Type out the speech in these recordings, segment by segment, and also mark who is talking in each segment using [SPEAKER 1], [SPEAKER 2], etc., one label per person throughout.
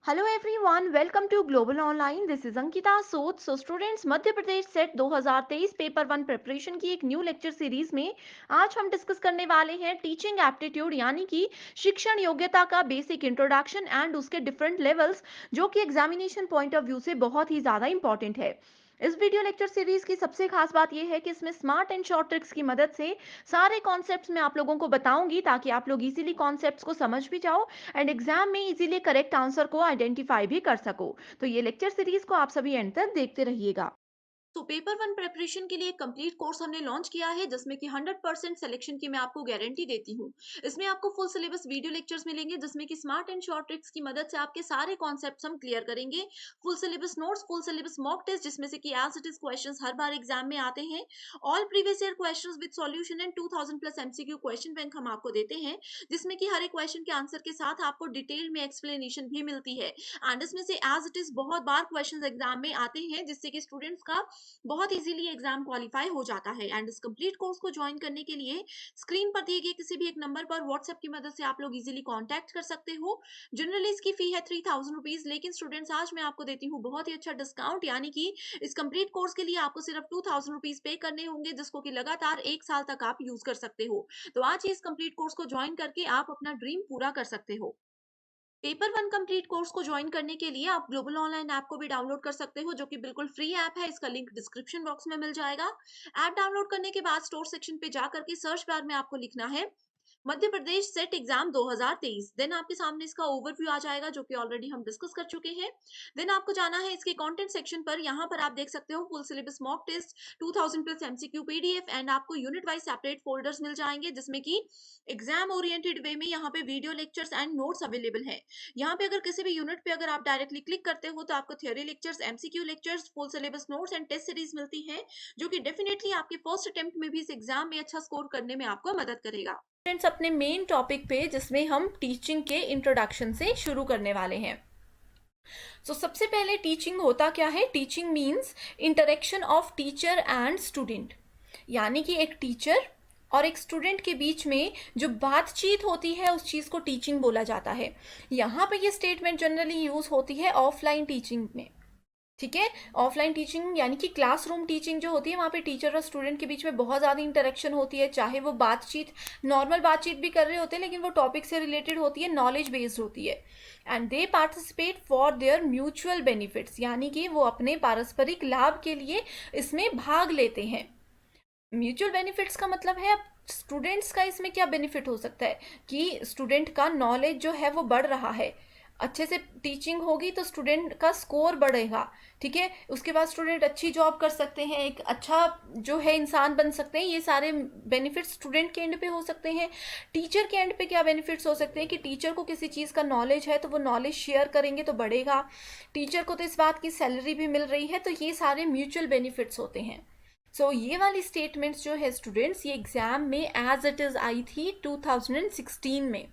[SPEAKER 1] Hello everyone, welcome to global online. This is Ankita Soch. Students, Madhya Pradesh SET 2023 paper one preparation की एक new lecture series में आज हम discuss करने वाले हैं टीचिंग एप्टीट्यूड, यानी कि शिक्षण योग्यता का बेसिक इंट्रोडक्शन एंड उसके डिफरेंट लेवल्स, जो कि एग्जामिनेशन पॉइंट ऑफ व्यू से बहुत ही ज़्यादा इंपॉर्टेंट है। इस वीडियो लेक्चर सीरीज की सबसे खास बात यह है कि इसमें स्मार्ट एंड शॉर्ट ट्रिक्स की मदद से सारे कॉन्सेप्ट्स मैं आप लोगों को बताऊंगी, ताकि आप लोग इजीली कॉन्सेप्ट्स को समझ भी जाओ एंड एग्जाम में इजीली करेक्ट आंसर को आइडेंटिफाई भी कर सको। तो ये लेक्चर सीरीज को आप सभी एंड तक देखते रहिएगा। तो पेपर वन प्रिपरेशन के लिए एक कंप्लीट कोर्स हमने लॉन्च किया है, जिसमें कि 100% सिलेक्शन की मैं आपको गारंटी देती हूँ। इसमें आपको फुल सिलेबस वीडियो लेक्चर्स मिलेंगे, जिसमें कि स्मार्ट एंड शॉर्ट ट्रिक्स की मदद से आपके सारे कॉन्सेप्ट्स हम क्लियर करेंगे। Full syllabus notes, full syllabus mock test, जिसमें से कि एज इट इज क्वेश्चंस हर बार एग्जाम में आते हैं। All previous year questions with solution and 2000 plus MCQ question bank हम आपको देते हैं, जिसमें कि हर एक क्वेश्चन के आंसर के साथ आपको डिटेल में एक्सप्लेनेशन भी मिलती है। एंड इसमें से एज इट इज बहुत बार क्वेश्चन एग्जाम में आते हैं, जिससे कि स्टूडेंट्स का बहुत इजीली एग्जाम क्वालिफाई हो जाता है। एंड इस कंप्लीट कोर्स को ज्वाइन करने के लिए स्क्रीन पर दिए गए किसी भी एक नंबर पर व्हाट्सएप की मदद से आप लोग इजीली कांटेक्ट कर सकते हो। जनरली इसकी फी है 3000 रुपीज, लेकिन स्टूडेंट्स आज मैं आपको देती हूँ बहुत ही अच्छा डिस्काउंट, यानी कि इस कंप्लीट कोर्स के लिए आपको सिर्फ 2000 रुपीज पे करने होंगे, जिसको कि लगातार 1 साल तक आप यूज कर सकते हो। तो आज ही इस कंप्लीट कोर्स को ज्वाइन करके आप अपना ड्रीम पूरा कर सकते हो। पेपर वन कंप्लीट कोर्स को ज्वाइन करने के लिए आप ग्लोबल ऑनलाइन ऐप को भी डाउनलोड कर सकते हो, जो कि बिल्कुल फ्री ऐप है। इसका लिंक डिस्क्रिप्शन बॉक्स में मिल जाएगा। ऐप डाउनलोड करने के बाद स्टोर सेक्शन पे जा करके सर्च बार में आपको लिखना है मध्य प्रदेश सेट एग्जाम 2023। देन आपके सामने इसका ओवरव्यू आ जाएगा, जो कि ऑलरेडी हम डिस्कस कर चुके हैं। देन आपको जाना है इसके कंटेंट सेक्शन पर। यहाँ पर आप देख सकते हो full syllabus mock test, 2000 plus MCQ PDF and आपको यूनिट वाइज सेपरेट फोल्डर्स मिल जाएंगे, जिसमें कि एग्जाम ओरिएंटेड वे में यहाँ पे video lectures and notes available है। यहाँ पे अगर किसी भी यूनिट पे अगर आप डायरेक्टली क्लिक करते हो, तो आपको theory lectures, MCQ lectures, full syllabus notes and test series मिलती है, जो कि डेफिनेटली आपके फर्स्ट अटेम्प्ट में भी इस एग्जाम में अच्छा स्कोर करने में आपको मदद करेगा। फ्रेंड्स, अपने मेन टॉपिक पे, जिसमें हम टीचिंग के इंट्रोडक्शन से शुरू करने वाले हैं। सबसे पहले टीचिंग होता क्या है? Teaching means interaction of teacher and student, यानी कि एक टीचर और एक स्टूडेंट के बीच में जो बातचीत होती है, उस चीज़ को टीचिंग बोला जाता है। यहाँ पे ये स्टेटमेंट जनरली यूज होती है ऑफलाइन टीचिंग में। ठीक है, ऑफलाइन टीचिंग यानी कि क्लासरूम टीचिंग जो होती है, वहाँ पे टीचर और स्टूडेंट के बीच में बहुत ज़्यादा इंटरेक्शन होती है, चाहे वो बातचीत नॉर्मल बातचीत भी कर रहे होते हैं, लेकिन वो टॉपिक से रिलेटेड होती है, नॉलेज बेस्ड होती है। And they participate for their mutual benefits, यानी कि वो अपने पारस्परिक लाभ के लिए इसमें भाग लेते हैं। म्यूचुअल बेनिफिट्स का मतलब है, अब स्टूडेंट्स का इसमें क्या बेनिफिट हो सकता है कि स्टूडेंट का नॉलेज जो है वो बढ़ रहा है, अच्छे से टीचिंग होगी तो स्टूडेंट का स्कोर बढ़ेगा। ठीक है, उसके बाद स्टूडेंट अच्छी जॉब कर सकते हैं, एक अच्छा जो है इंसान बन सकते हैं। ये सारे बेनिफिट्स स्टूडेंट के एंड पे हो सकते हैं। टीचर के एंड पे क्या बेनिफिट्स हो सकते हैं कि टीचर को किसी चीज़ का नॉलेज है तो वो नॉलेज शेयर करेंगे तो बढ़ेगा। टीचर को तो इस बात की सैलरी भी मिल रही है, तो ये सारे म्यूचुअल बेनिफिट्स होते हैं। ये वाली स्टेटमेंट्स जो है स्टूडेंट्स, ये एग्जाम में एज इट इज आई थी 2016 में,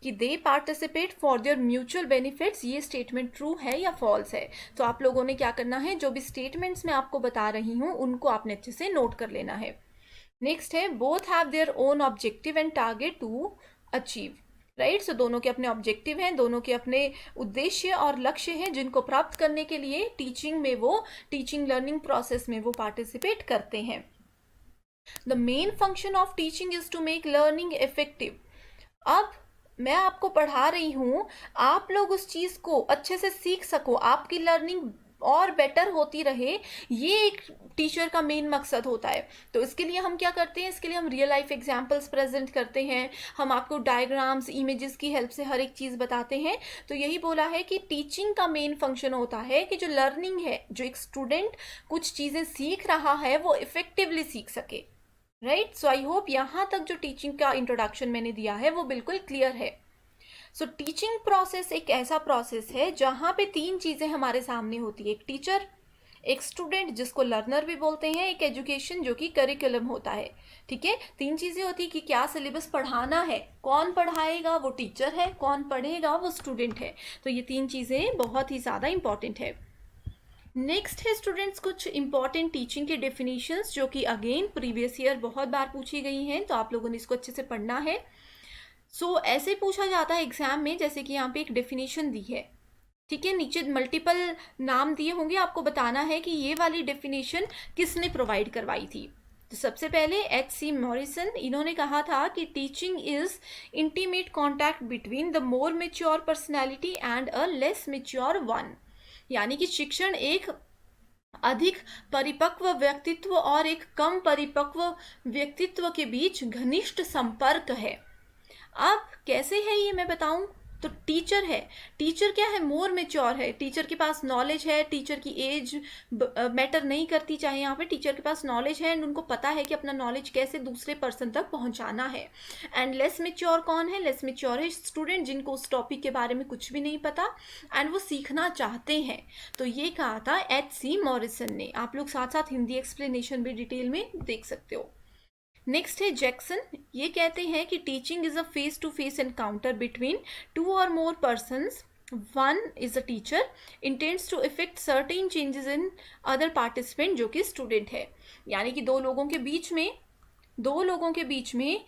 [SPEAKER 1] कि दे participate for their mutual benefits. ये स्टेटमेंट ट्रू है या फॉल्स है? तो आप लोगों ने क्या करना है, जो भी स्टेटमेंट्स मैं आपको बता रही हूँ उनको आपने अच्छे से नोट कर लेना है। नेक्स्ट है, both have their own objective and target to achieve. Right, so दोनों के अपने ऑब्जेक्टिव हैं, दोनों के अपने उद्देश्य और लक्ष्य हैं, जिनको प्राप्त करने के लिए टीचिंग में वो टीचिंग लर्निंग प्रोसेस में वो पार्टिसिपेट करते हैं। The main function of teaching is to make learning effective. अब मैं आपको पढ़ा रही हूँ, आप लोग उस चीज़ को अच्छे से सीख सको, आपकी लर्निंग और बेटर होती रहे, ये एक टीचर का मेन मकसद होता है। तो इसके लिए हम क्या करते हैं, इसके लिए हम रियल लाइफ एग्जांपल्स प्रेजेंट करते हैं, हम आपको डायग्राम्स, इमेजेस की हेल्प से हर एक चीज़ बताते हैं। तो यही बोला है कि टीचिंग का मेन फंक्शन होता है कि जो लर्निंग है, जो एक स्टूडेंट कुछ चीज़ें सीख रहा है, वो इफेक्टिवली सीख सके। राइट, सो आई होप यहाँ तक जो टीचिंग का इंट्रोडक्शन मैंने दिया है वो बिल्कुल क्लियर है। टीचिंग प्रोसेस एक ऐसा प्रोसेस है जहाँ पे 3 चीज़ें हमारे सामने होती है, एक टीचर, एक स्टूडेंट जिसको लर्नर भी बोलते हैं, एक एजुकेशन जो कि करिकुलम होता है। ठीक है, 3 चीज़ें होती है कि क्या सिलेबस पढ़ाना है, कौन पढ़ाएगा, वो टीचर है, कौन पढ़ेगा, वो स्टूडेंट है। तो ये 3 चीज़ें बहुत ही ज़्यादा इंपॉर्टेंट है। नेक्स्ट है स्टूडेंट्स कुछ इंपॉर्टेंट टीचिंग के डेफिनेशंस, जो कि अगेन प्रीवियस ईयर बहुत बार पूछी गई हैं, तो आप लोगों ने इसको अच्छे से पढ़ना है। ऐसे पूछा जाता है एग्जाम में, जैसे कि यहाँ पे एक डेफिनेशन दी है, ठीक है, नीचे मल्टीपल नाम दिए होंगे, आपको बताना है कि ये वाली डेफिनेशन किसने प्रोवाइड करवाई थी। तो सबसे पहले H.C. मॉरिसन, इन्होंने कहा था कि teaching is intimate contact between the more mature personality and a less mature one, यानी कि शिक्षण एक अधिक परिपक्व व्यक्तित्व और एक कम परिपक्व व्यक्तित्व के बीच घनिष्ठ संपर्क है। अब कैसे है ये मैं बताऊं। तो टीचर है, टीचर क्या है, मोर मेच्योर है, टीचर के पास नॉलेज है, टीचर की एज मैटर नहीं करती, चाहे यहाँ पे टीचर के पास नॉलेज है एंड उनको पता है कि अपना नॉलेज कैसे दूसरे पर्सन तक पहुँचाना है। एंड लेस मेच्योर कौन है, लेस मेच्योर है स्टूडेंट जिनको उस टॉपिक के बारे में कुछ भी नहीं पता एंड वो सीखना चाहते हैं। तो ये कहा था H.C. मॉरिसन ने। आप लोग साथ साथ हिंदी एक्सप्लेनेशन भी डिटेल में देख सकते हो। नेक्स्ट है जैक्सन, ये कहते हैं कि teaching is a face to face encounter between two or more persons, one is a teacher intends to effect certain changes in other participant, जो कि स्टूडेंट है। यानी कि दो लोगों के बीच में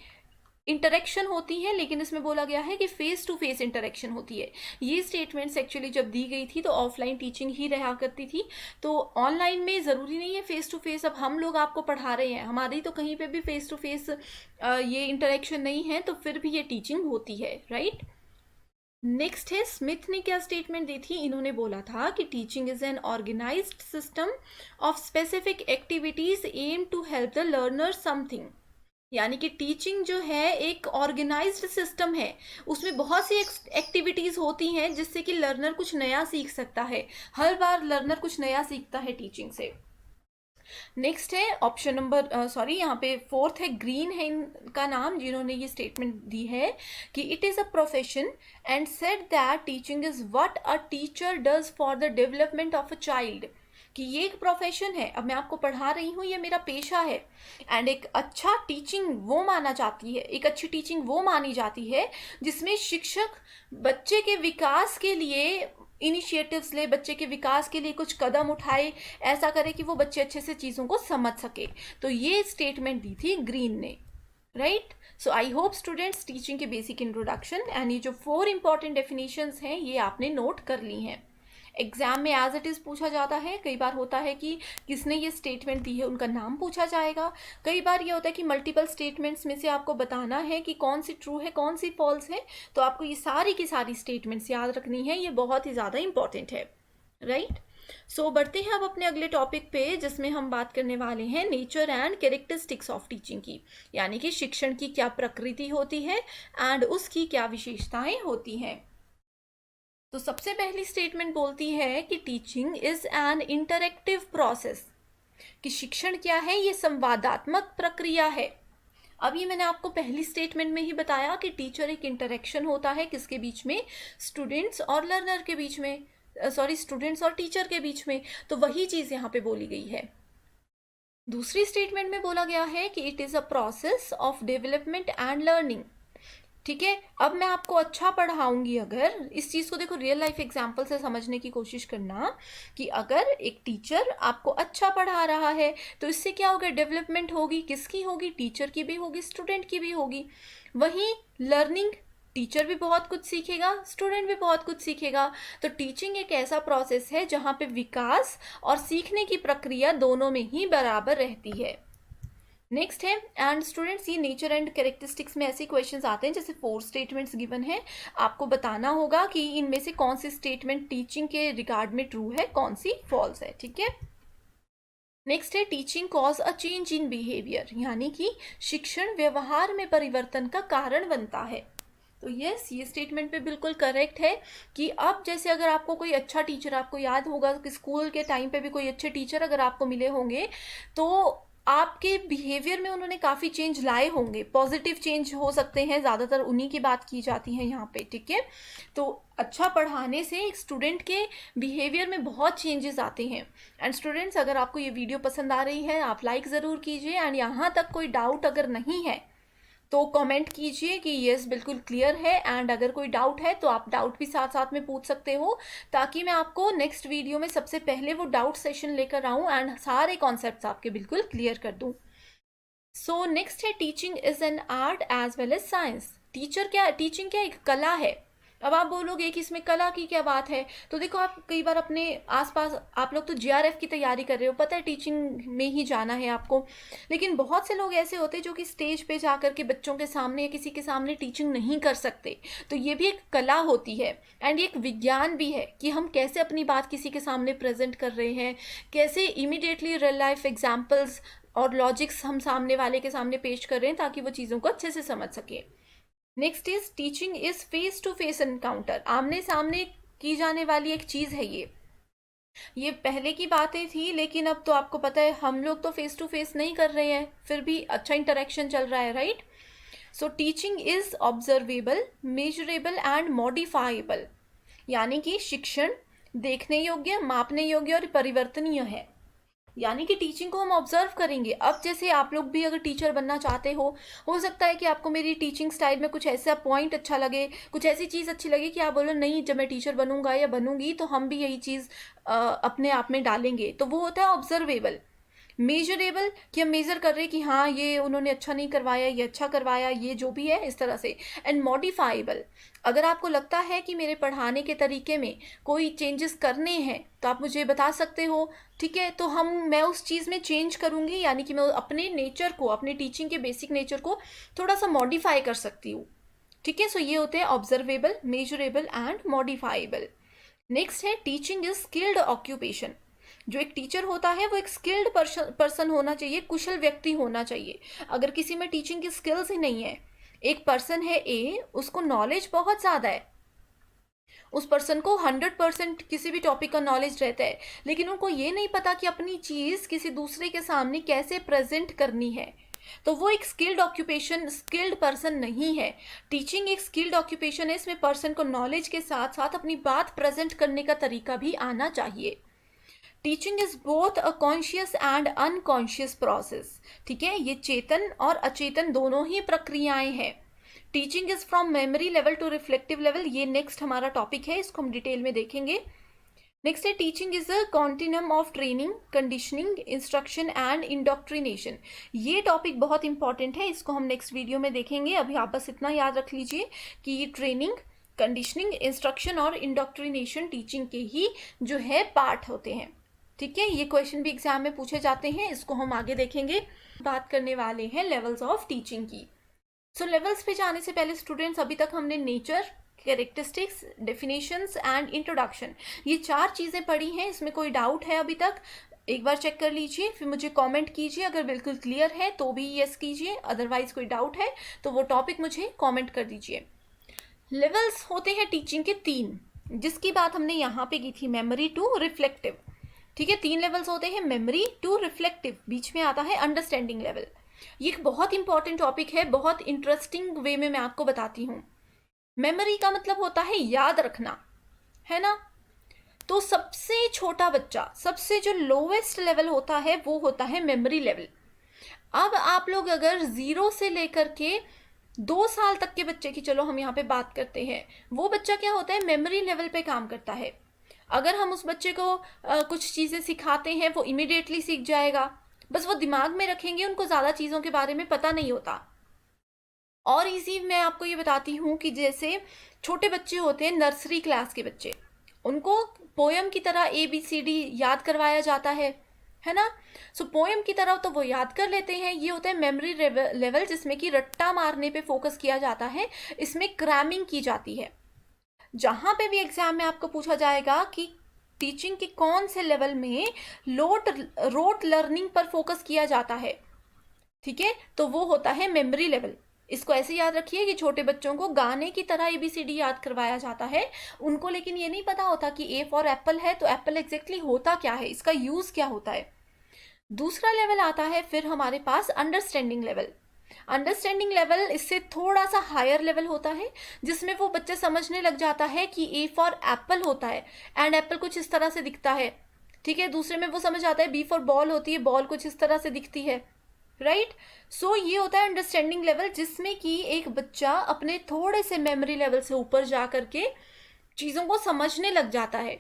[SPEAKER 1] इंटरेक्शन होती है, लेकिन इसमें बोला गया है कि फेस टू फेस इंटरेक्शन होती है। ये स्टेटमेंट्स एक्चुअली जब दी गई थी तो ऑफलाइन टीचिंग ही रहा करती थी, तो ऑनलाइन में ज़रूरी नहीं है फेस टू फेस। अब हम लोग आपको पढ़ा रहे हैं, हमारी तो कहीं पे भी फेस टू फेस ये इंटरेक्शन नहीं है, तो फिर भी ये टीचिंग होती है, राइट। नेक्स्ट है स्मिथ ने क्या स्टेटमेंट दी थी, इन्होंने बोला था कि teaching is an organised system of specific activities aim to help the learner something. यानी कि टीचिंग जो है एक ऑर्गेनाइज्ड सिस्टम है, उसमें बहुत सी एक्टिविटीज़ होती हैं जिससे कि लर्नर कुछ नया सीख सकता है। हर बार लर्नर कुछ नया सीखता है टीचिंग से। नेक्स्ट है ऑप्शन नंबर यहाँ पे फोर्थ है, ग्रीन है इनका नाम, जिन्होंने ये स्टेटमेंट दी है कि it is a profession and said that teaching is what a teacher does for the development of a child, कि ये एक प्रोफेशन है, अब मैं आपको पढ़ा रही हूँ, ये मेरा पेशा है। एंड एक अच्छा टीचिंग वो माना जाती है, एक अच्छी टीचिंग वो मानी जाती है जिसमें शिक्षक बच्चे के विकास के लिए इनिशिएटिव्स ले, बच्चे के विकास के लिए कुछ कदम उठाए, ऐसा करे कि वो बच्चे अच्छे से चीज़ों को समझ सके। तो ये स्टेटमेंट दी थी ग्रीन ने, right. So I hope students teaching के बेसिक इंट्रोडक्शन एंड ये जो 4 इंपॉर्टेंट डेफिनेशंस हैं ये आपने नोट कर ली हैं। एग्जाम में एज इट इज़ पूछा जाता है, कई बार होता है कि किसने ये स्टेटमेंट दी है उनका नाम पूछा जाएगा, कई बार ये होता है कि मल्टीपल स्टेटमेंट्स में से आपको बताना है कि कौन सी ट्रू है कौन सी फॉल्स है, तो आपको ये सारी की सारी स्टेटमेंट्स याद रखनी है, ये बहुत ही ज़्यादा इंपॉर्टेंट है, राइट। सो बढ़ते हैं अब अपने अगले टॉपिक पे, जिसमें हम बात करने वाले हैं nature and characteristics of teaching की, यानी कि शिक्षण की क्या प्रकृति होती है एंड उसकी क्या विशेषताएं होती हैं। तो सबसे पहली स्टेटमेंट बोलती है कि teaching is N interactive process, कि शिक्षण क्या है, ये संवादात्मक प्रक्रिया है। अब ये मैंने आपको पहली स्टेटमेंट में ही बताया कि टीचर एक इंटरेक्शन होता है किसके बीच में, स्टूडेंट्स और लर्नर के बीच में, स्टूडेंट्स और टीचर के बीच में, तो वही चीज़ यहाँ पे बोली गई है। दूसरी स्टेटमेंट में बोला गया है कि it is a process of development and learning. ठीक है, अब मैं आपको अच्छा पढ़ाऊंगी, अगर इस चीज़ को देखो रियल लाइफ एग्जांपल से समझने की कोशिश करना, कि अगर एक टीचर आपको अच्छा पढ़ा रहा है तो इससे क्या होगा, डेवलपमेंट होगी, किसकी होगी, टीचर की भी होगी, स्टूडेंट की भी होगी। वहीं लर्निंग, टीचर भी बहुत कुछ सीखेगा, स्टूडेंट भी बहुत कुछ सीखेगा। तो टीचिंग एक ऐसा प्रोसेस है जहाँ पे विकास और सीखने की प्रक्रिया दोनों में ही बराबर रहती है। नेक्स्ट है, एंड स्टूडेंट्स ये नेचर एंड कैरेक्टरिस्टिक्स में ऐसे क्वेश्चंस आते हैं, जैसे 4 स्टेटमेंट्स गिवन है, आपको बताना होगा कि इनमें से कौन सी स्टेटमेंट टीचिंग के रिगार्ड में ट्रू है, कौन सी फॉल्स है, ठीक है। नेक्स्ट है, teaching cause a change in behaviour, यानी कि शिक्षण व्यवहार में परिवर्तन का कारण बनता है। तो यस, ये स्टेटमेंट पे बिल्कुल करेक्ट है कि अब जैसे अगर आपको कोई अच्छा टीचर, आपको याद होगा कि स्कूल के टाइम पे भी कोई अच्छे टीचर अगर आपको मिले होंगे तो आपके बिहेवियर में उन्होंने काफ़ी चेंज लाए होंगे, पॉजिटिव चेंज हो सकते हैं, ज़्यादातर उन्हीं की बात की जाती है यहाँ पे, ठीक है। तो अच्छा पढ़ाने से एक स्टूडेंट के बिहेवियर में बहुत चेंजेस आते हैं। एंड स्टूडेंट्स, अगर आपको ये वीडियो पसंद आ रही है आप लाइक ज़रूर कीजिए, एंड यहाँ तक कोई डाउट अगर नहीं है तो कमेंट कीजिए कि यस बिल्कुल क्लियर है, एंड अगर कोई डाउट है तो आप डाउट भी साथ साथ में पूछ सकते हो, ताकि मैं आपको नेक्स्ट वीडियो में सबसे पहले वो डाउट सेशन लेकर आऊँ एंड सारे कॉन्सेप्ट्स आपके बिल्कुल क्लियर कर दूँ। सो नेक्स्ट है, teaching is an art as well as science. टीचिंग क्या एक कला है, अब आप बोलोगे कि इसमें कला की क्या बात है, तो देखो आप कई बार अपने आसपास, आप लोग तो जीआरएफ की तैयारी कर रहे हो, पता है टीचिंग में ही जाना है आपको, लेकिन बहुत से लोग ऐसे होते हैं जो कि स्टेज पे जाकर के बच्चों के सामने या किसी के सामने टीचिंग नहीं कर सकते। तो ये भी एक कला होती है एंड ये एक विज्ञान भी है कि हम कैसे अपनी बात किसी के सामने प्रेजेंट कर रहे हैं, कैसे इमीडिएटली रियल लाइफ एग्जाम्पल्स और लॉजिक्स हम सामने वाले के सामने पेश कर रहे हैं ताकि वो चीज़ों को अच्छे से समझ सके। Next is teaching is face to face encounter, आमने सामने की जाने वाली एक चीज है ये पहले की बातें थी, लेकिन अब तो आपको पता है हम लोग तो फेस टू फेस नहीं कर रहे हैं, फिर भी अच्छा इंटरेक्शन चल रहा है, right. So teaching is observable, measurable and modifiable, यानी कि शिक्षण देखने योग्य, मापने योग्य और परिवर्तनीय है। यानी कि टीचिंग को हम ऑब्जर्व करेंगे। अब जैसे आप लोग भी अगर टीचर बनना चाहते हो सकता है कि आपको मेरी टीचिंग स्टाइल में कुछ ऐसा पॉइंट अच्छा लगे, कुछ ऐसी चीज़ अच्छी लगे कि आप बोलो नहीं, जब मैं टीचर बनूंगा या बनूंगी तो हम भी यही चीज़ अपने आप में डालेंगे, तो वो होता है ऑब्जर्वेबल। मेजरेबल, कि हम मेजर कर रहे हैं कि हाँ ये उन्होंने अच्छा नहीं करवाया, ये अच्छा करवाया, ये जो भी है इस तरह से। एंड मॉडिफाइबल, अगर आपको लगता है कि मेरे पढ़ाने के तरीके में कोई चेंजेस करने हैं तो आप मुझे बता सकते हो, ठीक है, तो मैं उस चीज़ में चेंज करूँगी, यानी कि मैं अपने नेचर को, अपने टीचिंग के बेसिक नेचर को थोड़ा सा मॉडिफाई कर सकती हूँ, ठीक है। सो ये होते हैं observable, measurable and modifiable. Next है टीचिंग इज स्किल्ड ऑक्यूपेशन। जो एक टीचर होता है वो एक स्किल्ड पर्सन होना चाहिए, कुशल व्यक्ति होना चाहिए। अगर किसी में टीचिंग की स्किल्स ही नहीं है, एक पर्सन है ए, उसको नॉलेज बहुत ज़्यादा है, उस पर्सन को 100% किसी भी टॉपिक का नॉलेज रहता है, लेकिन उनको ये नहीं पता कि अपनी चीज़ किसी दूसरे के सामने कैसे प्रेजेंट करनी है, तो वो एक स्किल्ड ऑक्यूपेशन, स्किल्ड पर्सन नहीं है। टीचिंग एक स्किल्ड ऑक्यूपेशन है, इसमें पर्सन को नॉलेज के साथ साथ अपनी बात प्रेजेंट करने का तरीका भी आना चाहिए। Teaching is both a conscious and unconscious process, ठीक है, ये चेतन और अचेतन दोनों ही प्रक्रियाएं हैं। Teaching is from memory level to reflective level, ये नेक्स्ट हमारा टॉपिक है, इसको हम डिटेल में देखेंगे। नेक्स्ट है teaching is a continuum of training, conditioning, instruction and indoctrination. ये टॉपिक बहुत इंपॉर्टेंट है, इसको हम नेक्स्ट वीडियो में देखेंगे। अभी आप बस इतना याद रख लीजिए कि ये ट्रेनिंग, कंडीशनिंग, इंस्ट्रक्शन और इंडोक्ट्रिनेशन टीचिंग के ही जो है पार्ट होते हैं, ठीक है। ये क्वेश्चन भी एग्जाम में पूछे जाते हैं, इसको हम आगे देखेंगे। बात करने वाले हैं लेवल्स ऑफ टीचिंग की। सो लेवल्स पे जाने से पहले स्टूडेंट्स, अभी तक हमने nature, characteristics, definitions and introduction, ये 4 चीज़ें पढ़ी हैं। इसमें कोई डाउट है अभी तक, एक बार चेक कर लीजिए, फिर मुझे कमेंट कीजिए। अगर बिल्कुल क्लियर है तो भी यस कीजिए, अदरवाइज कोई डाउट है तो वो टॉपिक मुझे कमेंट कर दीजिए। लेवल्स होते हैं टीचिंग के 3, जिसकी बात हमने यहाँ पे की थी, मेमोरी टू रिफ्लेक्टिव, ठीक है। 3 लेवल्स होते हैं, मेमोरी टू रिफ्लेक्टिव, बीच में आता है अंडरस्टैंडिंग लेवल। ये एक बहुत इंपॉर्टेंट टॉपिक है, बहुत इंटरेस्टिंग वे में मैं आपको बताती हूँ। मेमोरी का मतलब होता है याद रखना, है ना। तो सबसे छोटा बच्चा, सबसे जो लोवेस्ट लेवल होता है वो होता है मेमोरी लेवल। अब आप लोग अगर 0 से लेकर के 2 साल तक के बच्चे की, चलो हम यहाँ पे बात करते हैं, वो बच्चा क्या होता है, मेमोरी लेवल पे काम करता है। अगर हम उस बच्चे को कुछ चीज़ें सिखाते हैं, वो इमीडिएटली सीख जाएगा, बस वो दिमाग में रखेंगे, उनको ज़्यादा चीज़ों के बारे में पता नहीं होता। और इजी मैं आपको ये बताती हूँ कि जैसे छोटे बच्चे होते हैं, नर्सरी क्लास के बच्चे, उनको पोयम की तरह ABCD याद करवाया जाता है ना। सो पोयम की तरह तो वो याद कर लेते हैं। ये होता है मेमोरी लेवल, जिसमें कि रट्टा मारने पे फोकस किया जाता है, इसमें क्रैमिंग की जाती है। जहां पे भी एग्जाम में आपको पूछा जाएगा कि टीचिंग के कौन से लेवल में रोट लर्निंग पर फोकस किया जाता है, ठीक है, तो वो होता है मेमोरी लेवल। इसको ऐसे याद रखिए कि छोटे बच्चों को गाने की तरह ABCD याद करवाया जाता है, उनको लेकिन ये नहीं पता होता कि A फॉर एप्पल है तो एप्पल एग्जैक्टली होता क्या है, इसका यूज क्या होता है। दूसरा लेवल आता है फिर हमारे पास अंडरस्टैंडिंग लेवल। अंडरस्टैंडिंग लेवल इससे थोड़ा सा हायर लेवल होता है, जिसमें वो बच्चा समझने लग जाता है कि A फॉर एप्पल होता है एंड एप्पल कुछ इस तरह से दिखता है, ठीक है। दूसरे में वो समझ आता है B फॉर बॉल होती है, बॉल कुछ इस तरह से दिखती है, राइट। सो ये होता है अंडरस्टैंडिंग लेवल, जिसमें कि एक बच्चा अपने थोड़े से मेमोरी लेवल से ऊपर जा करके चीज़ों को समझने लग जाता है।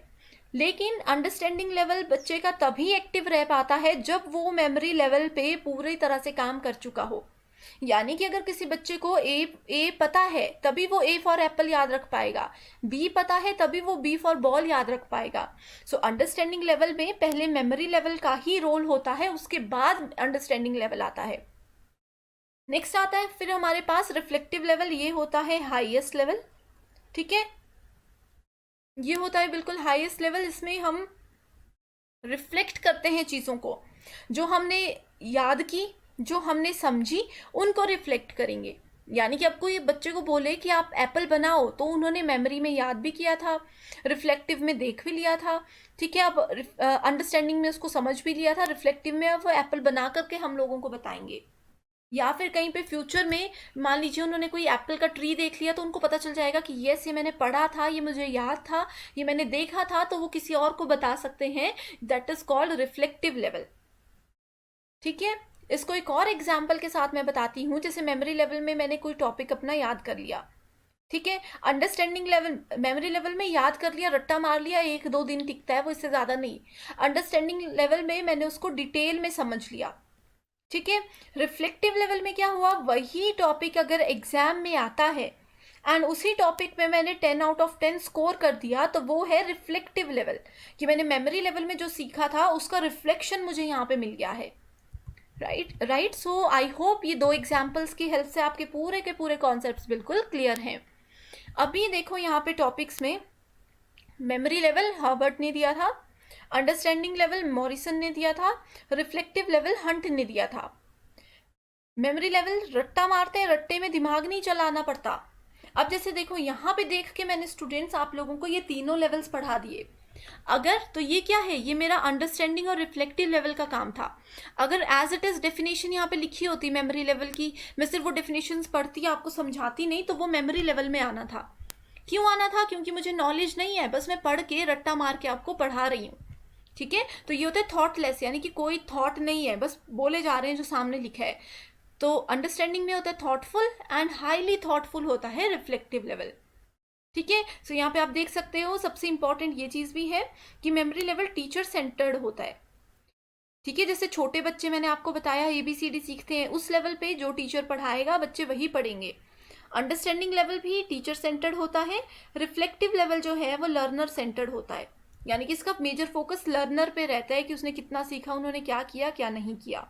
[SPEAKER 1] लेकिन अंडरस्टैंडिंग लेवल बच्चे का तभी एक्टिव रह पाता है जब वो मेमोरी लेवल पे पूरी तरह से काम कर चुका हो। यानी कि अगर किसी बच्चे को ए पता है तभी वो ए फॉर एप्पल याद रख पाएगा, बी पता है तभी वो बी फॉर बॉल याद रख पाएगा। सो अंडरस्टैंडिंग लेवल में पहले मेमोरी लेवल का ही रोल होता है, उसके बाद अंडरस्टैंडिंग लेवल आता है। नेक्स्ट आता है फिर हमारे पास रिफ्लेक्टिव लेवल, ये होता है हाईएस्ट लेवल। ठीक है, ये होता है बिल्कुल हाईएस्ट लेवल। इसमें हम रिफ्लेक्ट करते हैं चीज़ों को, जो हमने याद की, जो हमने समझी, उनको रिफ्लेक्ट करेंगे। यानी कि आपको ये बच्चे को बोले कि आप एप्पल बनाओ, तो उन्होंने मेमोरी में याद भी किया था, रिफ्लेक्टिव में देख भी लिया था। ठीक है, अब अंडरस्टैंडिंग में उसको समझ भी लिया था, रिफ्लेक्टिव में अब वो एप्पल बना करके हम लोगों को बताएंगे। या फिर कहीं पे फ्यूचर में मान लीजिए उन्होंने कोई एप्पल का ट्री देख लिया, तो उनको पता चल जाएगा कि यस ये मैंने पढ़ा था, ये मुझे याद था, ये मैंने देखा था, तो वो किसी और को बता सकते हैं। That is called reflective level. ठीक है, इसको एक और एग्जाम्पल के साथ मैं बताती हूँ। जैसे मेमोरी लेवल में मैंने कोई टॉपिक अपना याद कर लिया, ठीक है। अंडरस्टैंडिंग लेवल, मेमोरी लेवल में याद कर लिया, रट्टा मार लिया, 1-2 दिन टिकता है वो, इससे ज़्यादा नहीं। अंडरस्टैंडिंग लेवल में मैंने उसको डिटेल में समझ लिया। ठीक है, रिफ्लेक्टिव लेवल में क्या हुआ, वही टॉपिक अगर एग्जाम में आता है एंड उसी टॉपिक में मैंने 10 आउट ऑफ 10 स्कोर कर दिया, तो वो है रिफ्लेक्टिव लेवल, कि मैंने मेमोरी लेवल में जो सीखा था उसका रिफ्लेक्शन मुझे यहाँ पे मिल गया है। राइट। सो आई होप ये 2 एग्जाम्पल्स की हेल्प से आपके पूरे के पूरे कॉन्सेप्ट्स बिल्कुल क्लियर हैं। अभी देखो यहाँ पे टॉपिक्स में मेमोरी लेवल हर्बर्ट ने दिया था, अंडरस्टैंडिंग लेवल मॉरिसन ने दिया था, रिफ्लेक्टिव लेवल हंट ने दिया था। मेमोरी लेवल रट्टा मारते हैं, रट्टे में दिमाग नहीं चलाना पड़ता। अब जैसे देखो यहाँ पे देख के मैंने स्टूडेंट्स आप लोगों को ये तीनों लेवल्स पढ़ा दिए। अगर तो ये क्या है, ये मेरा अंडरस्टैंडिंग और रिफ्लेक्टिव लेवल का काम था। अगर एज इट इज डेफिनेशन यहाँ पे लिखी होती मेमोरी लेवल की, मैं सिर्फ वो डेफिनेशंस पढ़ती आपको समझाती नहीं, तो वो मेमोरी लेवल में आना था। क्यों आना था, क्योंकि मुझे नॉलेज नहीं है, बस मैं पढ़ के रट्टा मार के आपको पढ़ा रही हूँ। ठीक है, तो ये होता है थॉटलेस, यानी कि कोई थॉट नहीं है, बस बोले जा रहे हैं जो सामने लिखा है। तो अंडरस्टैंडिंग में होता है थॉटफुल एंड हाईली थॉटफुल होता है रिफ्लेक्टिव लेवल। ठीक है, सो यहाँ पे आप देख सकते हो सबसे इंपॉर्टेंट ये चीज़ भी है कि मेमोरी लेवल टीचर सेंटर्ड होता है। ठीक है, जैसे छोटे बच्चे मैंने आपको बताया ABCD सीखते हैं, उस लेवल पे जो टीचर पढ़ाएगा बच्चे वही पढ़ेंगे। अंडरस्टैंडिंग लेवल भी टीचर सेंटर्ड होता है, रिफ्लेक्टिव लेवल जो है वो लर्नर सेंटर्ड होता है, यानी कि इसका मेजर फोकस लर्नर पे रहता है कि उसने कितना सीखा, उन्होंने क्या किया क्या नहीं किया।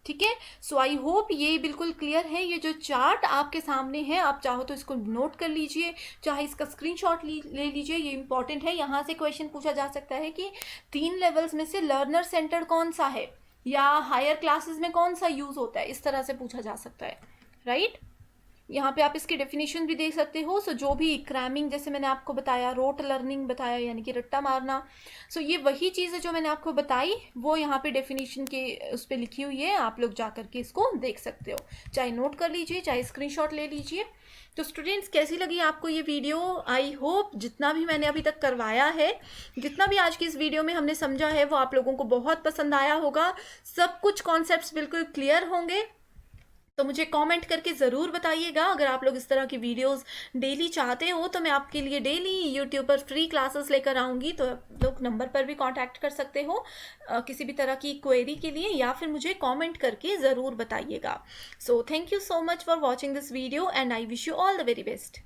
[SPEAKER 1] ठीक है, सो आई होप ये बिल्कुल क्लियर है। ये जो चार्ट आपके सामने है, आप चाहो तो इसको नोट कर लीजिए, चाहे इसका स्क्रीनशॉट ले लीजिए, ये इंपॉर्टेंट है। यहाँ से क्वेश्चन पूछा जा सकता है कि 3 लेवल्स में से लर्नर सेंटर्ड कौन सा है, या हायर क्लासेस में कौन सा यूज होता है, इस तरह से पूछा जा सकता है। राइट, यहाँ पे आप इसकी डेफिनेशन भी देख सकते हो। सो जो भी क्रैमिंग, जैसे मैंने आपको बताया, रोट लर्निंग बताया, यानी कि रट्टा मारना, सो ये वही चीज़ है जो मैंने आपको बताई, वो यहाँ पे डेफिनेशन के उस पर लिखी हुई है, आप लोग जा करके इसको देख सकते हो, चाहे नोट कर लीजिए चाहे स्क्रीनशॉट ले लीजिए। तो स्टूडेंट्स, कैसी लगी आपको ये वीडियो? आई होप जितना भी मैंने अभी तक करवाया है, जितना भी आज की इस वीडियो में हमने समझा है, वो आप लोगों को बहुत पसंद आया होगा, सब कुछ कॉन्सेप्ट्स बिल्कुल क्लियर होंगे। तो मुझे कमेंट करके ज़रूर बताइएगा। अगर आप लोग इस तरह की वीडियोस डेली चाहते हो, तो मैं आपके लिए डेली यूट्यूब पर फ्री क्लासेस लेकर आऊँगी। तो आप लोग नंबर पर भी कांटेक्ट कर सकते हो किसी भी तरह की क्वेरी के लिए, या फिर मुझे कमेंट करके ज़रूर बताइएगा। So thank you so much for watching this video and I wish you all the very best.